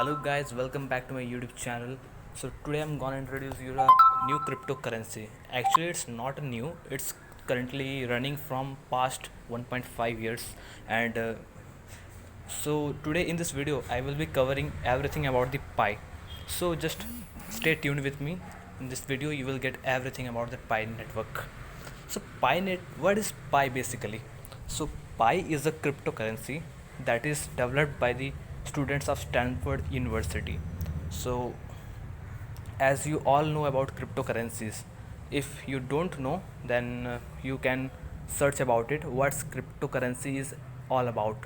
Hello guys, welcome back to my YouTube channel. So today I'm gonna introduce you a new cryptocurrency. Actually, it's not new. It's currently running from past 1.5 years, and so today in this video I will be covering everything about the Pi. So just stay tuned with me. In this video you will get everything about the Pi network. So what is Pi basically? So Pi is a cryptocurrency that is developed by the students of Stanford University. So as you all know about cryptocurrencies, if you don't know, then you can search about it. What's cryptocurrency is all about.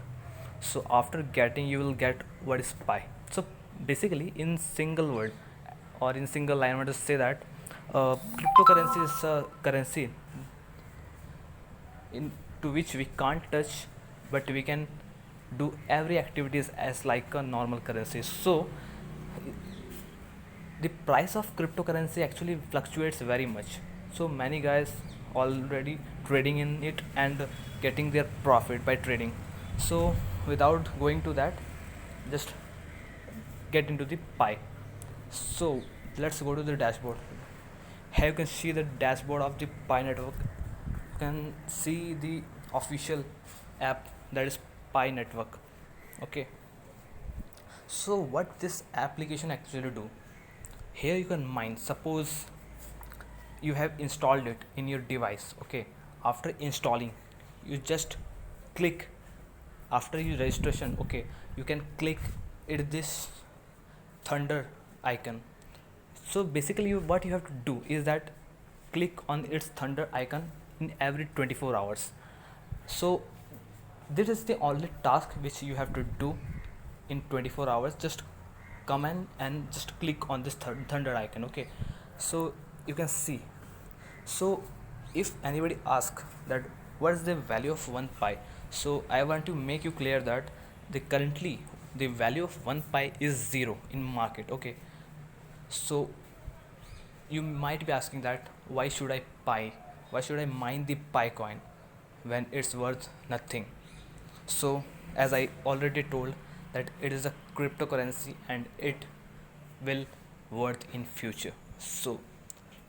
So after getting, you will get what is Pi. So basically, in single word or in single line, I want to say that cryptocurrency is a currency in to which we can't touch, but we can do every activities as like a normal currency. So the price of cryptocurrency actually fluctuates very much, so many guys already trading in it and getting their profit by trading. So without going to that, just get into the Pi. So let's go to the dashboard. Here you can see the dashboard of the Pi network. You can see the official app, that is Pi network. Okay, so what this application actually do, here you can mine. Suppose you have installed it in your device. Okay, after installing, you just click after your registration. Okay, you can click it this thunder icon. So basically what you have to do is that click on its thunder icon in every 24 hours. So this is the only task which you have to do in 24 hours. Just come in and just click on this thunder icon. Okay, so you can see. So if anybody asks that what is the value of 1 pi, so I want to make you clear that currently the value of 1 pi is 0 in market. Okay, so you might be asking that why should I mine the Pi coin when it's worth nothing? So as I already told, that it is a cryptocurrency and it will worth in future. So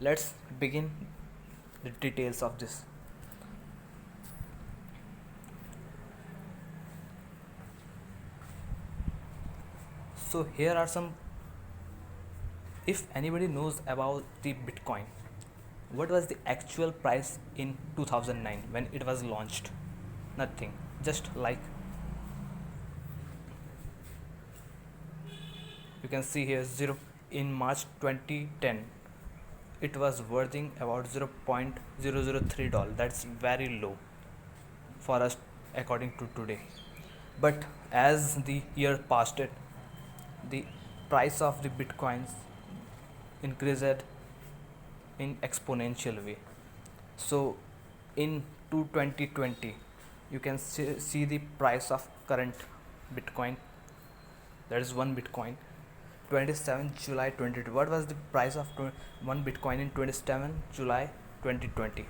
let's begin the details of this. So here are some, if anybody knows about the Bitcoin, what was the actual price in 2009 when it was launched? Nothing, just like you can see here 0. In March 2010 it was worthing about $0.003. That's very low for us according to today. But as the year passed it, the price of the bitcoins increased in exponential way. So in 2020 you can see the price of current bitcoin, that is one bitcoin. 27 July 2020, what was the price of one bitcoin in 27 July 2020?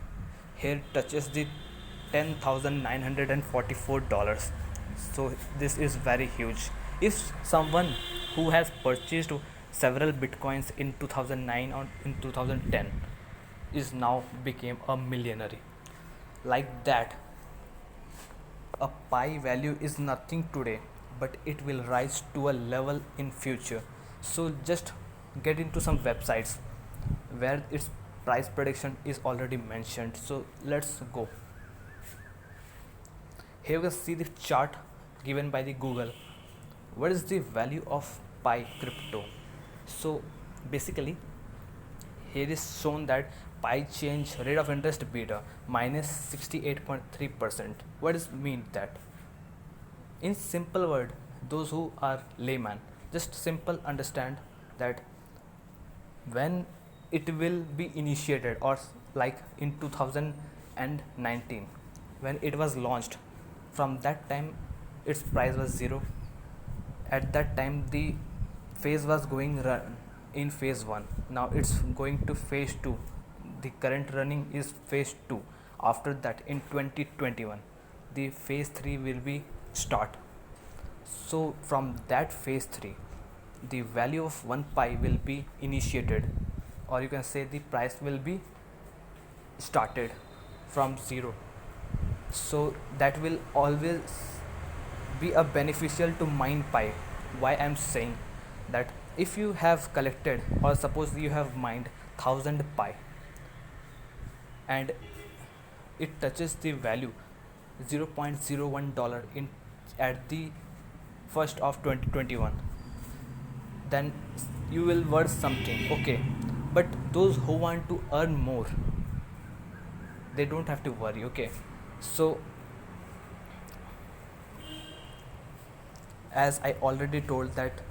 Here touches the $10,944. So this is very huge. If someone who has purchased several bitcoins in 2009 or in 2010 is now became a millionaire, like that, a pi value is nothing today, but it will rise to a level in future. So just get into some websites where its price prediction is already mentioned. So let's go. Here we see the chart given by the Google. What is the value of Pi crypto? So basically here is shown that Pi change rate of interest beta minus 68.3%. What does mean that? In simple word, those who are layman, just simple understand that when it will be initiated, or like in 2019 when it was launched, from that time its price was 0. At that time the phase was going in phase 1. Now it's going to phase 2. The current running is phase 2. After that in 2021 the phase 3 will be start. So from that phase 3 the value of one pi will be initiated, or you can say the price will be started from zero. So that will always be a beneficial to mine pi. Why I'm saying that, if you have collected, or suppose you have mined 1000 pi and it touches the value $0.01 in at the first of 2021, then you will worth something, okay. But those who want to earn more, they don't have to worry, okay. So as I already told that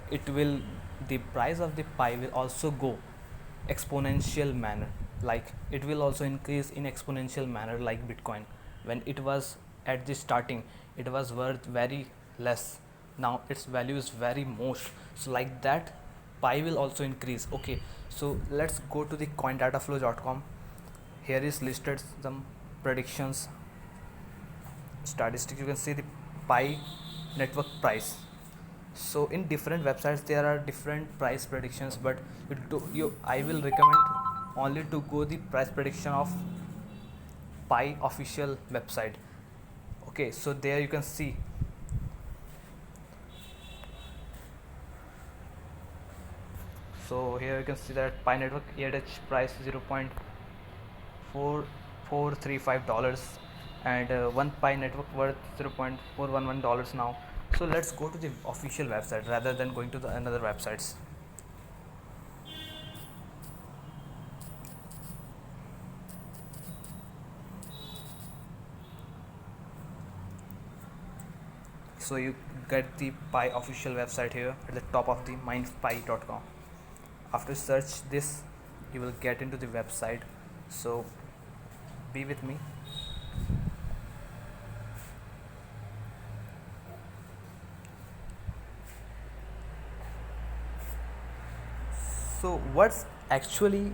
the price of the pi will also go exponential manner, like it will also increase in exponential manner like Bitcoin. When it was at the starting, it was worth very less, now its value is very most. So like that, pi will also increase, okay. So let's go to the coindataflow.com. Here is listed some predictions, statistics. You can see the pi network price. So in different websites there are different price predictions, but I will recommend only to go the price prediction of pi official website, okay. So there you can see, so here you can see that pi network ETH price $0.4435, and one pi network worth $0.411 now. So let's go to the official website rather than going to the another websites. So you get the pi official website here at the top of the minepi.com. After search this, you will get into the website, so be with me. So what's actually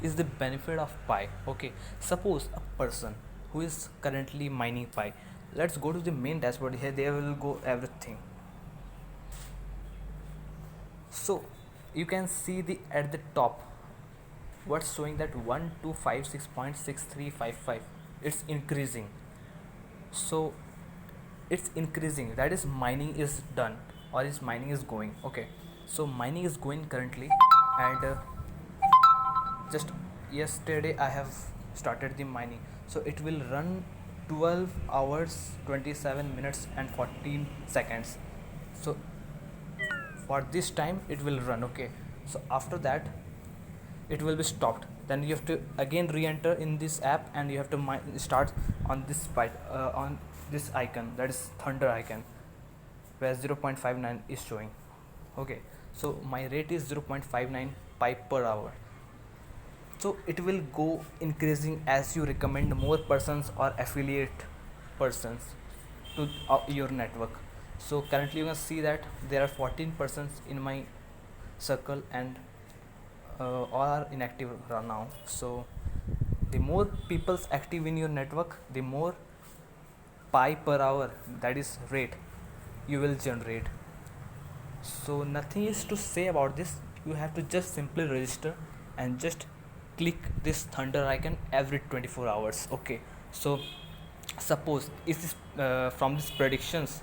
is the benefit of pi, okay. Suppose a person who is currently mining pi, let's go to the main dashboard. Here there will go everything. So you can see the at the top what's showing that 1256.6355, it's increasing. So it's increasing, that is mining is done, or is mining is going, okay. So mining is going currently, and just yesterday I have started the mining. So it will run 12 hours 27 minutes and 14 seconds. So for this time it will run, okay. So after that it will be stopped, then you have to again re-enter in this app, and you have to start on this on this icon, that is thunder icon, where 0.59 is showing, okay. So my rate is 0.59 pi per hour. So it will go increasing as you recommend more persons or affiliate persons to your network. So currently you can see that there are 14 persons in my circle, and all are inactive right now. So the more people's active in your network, the more pi per hour, that is rate, you will generate. So nothing is to say about this, you have to just simply register and just click this thunder icon every 24 hours, okay. So suppose is from these predictions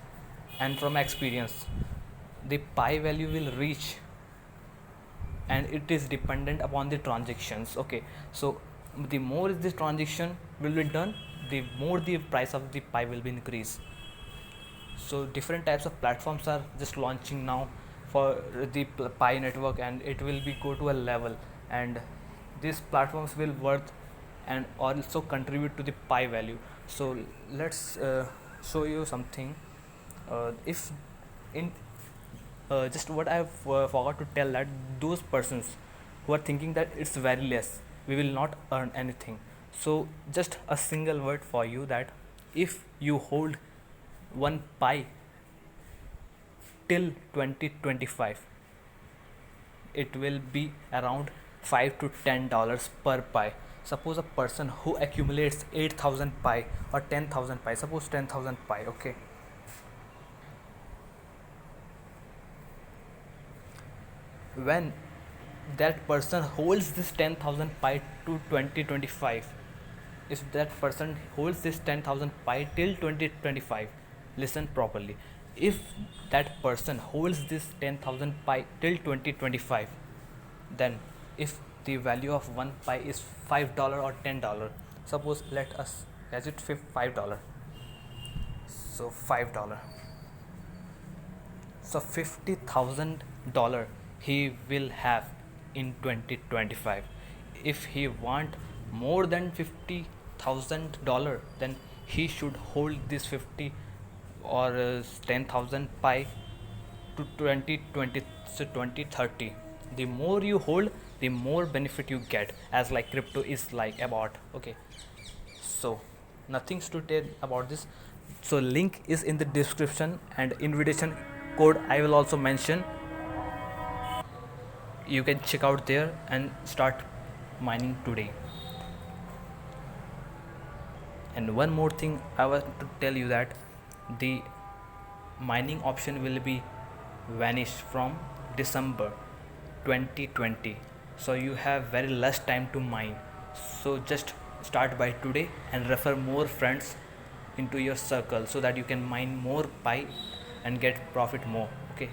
and from experience, the pi value will reach, and it is dependent upon the transactions, okay. So the more this transaction will be done, the more the price of the pi will be increased. So different types of platforms are just launching now for the pi network, and it will be go to a level, and these platforms will worth and also contribute to the pi value. So let's show you something. If in just what I forgot to tell, that those persons who are thinking that it's very less, we will not earn anything. So just a single word for you, that if you hold one pi till 2025, it will be around $5 to $10 per pi. Suppose a person who accumulates 8,000 pi or 10,000 pi, suppose 10,000 pi, okay. when that person holds this 10,000 pi to 2025, if that person holds this 10,000 pi till 2025, listen properly, if that person holds this 10,000 pi till 2025, then if the value of one pi is $5 or $10, suppose let us as it $5, so $5, so $50,000 he will have in 2025. If he want more than $50,000, then he should hold this 50 or 10,000 pi to 2020, so 2030. The more you hold, the more benefit you get, as like crypto is like about. Okay, so nothing to tell about this. So link is in the description, and invitation code I will also mention. You can check out there and start mining today. And one more thing I want to tell you, that the mining option will be vanished from December 2020, so you have very less time to mine. So just start by today and refer more friends into your circle so that you can mine more pi and get profit more. Okay.